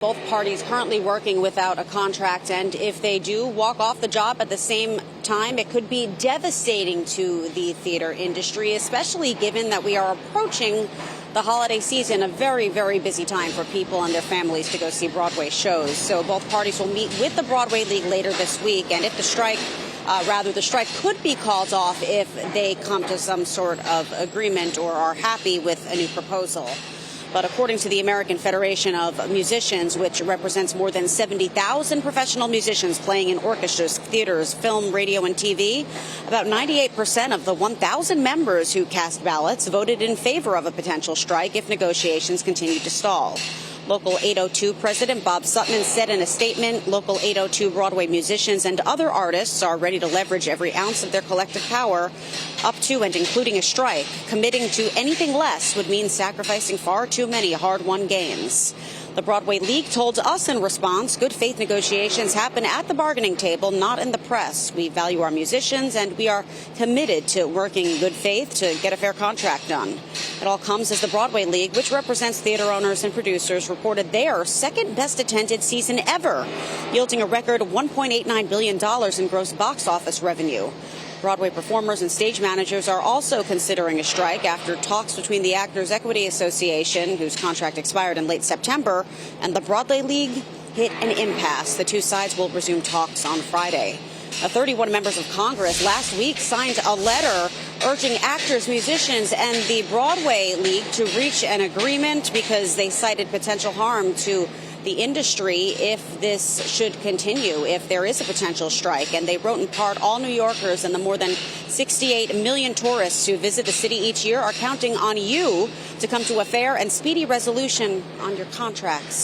Both parties currently working without a contract, and if they do walk off the job at the same time, it could be devastating to the theater industry, especially given that we are approaching the holiday season, a very, very busy time for people and their families to go see Broadway shows. So both parties will meet with the Broadway League later this week, and if the strike could be called off if they come to some sort of agreement or are happy with a new proposal. But according to the American Federation of Musicians, which represents more than 70,000 professional musicians playing in orchestras, theaters, film, radio, and TV, about 98% of the 1,000 members who cast ballots voted in favor of a potential strike if negotiations continue to stall. Local 802 President Bob Sutman said in a statement, local 802 Broadway musicians and other artists are ready to leverage every ounce of their collective power, up to and including a strike. Committing to anything less would mean sacrificing far too many hard-won gains. The Broadway League told us in response, good faith negotiations happen at the bargaining table, not in the press. We value our musicians, and we are committed to working in good faith to get a fair contract done. It all comes as the Broadway League, which represents theater owners and producers, reported their second best attended season ever, yielding a record $1.89 billion in gross box office revenue. Broadway performers and stage managers are also considering a strike after talks between the Actors Equity Association, whose contract expired in late September, and the Broadway League hit an impasse. The two sides will resume talks on Friday. 31 members of Congress last week signed a letter urging actors, musicians, and the Broadway League to reach an agreement because they cited potential harm to the industry if this should continue, if there is a potential strike. And they wrote in part, all New Yorkers and the more than 68 million tourists who visit the city each year are counting on you to come to a fair and speedy resolution on your contracts.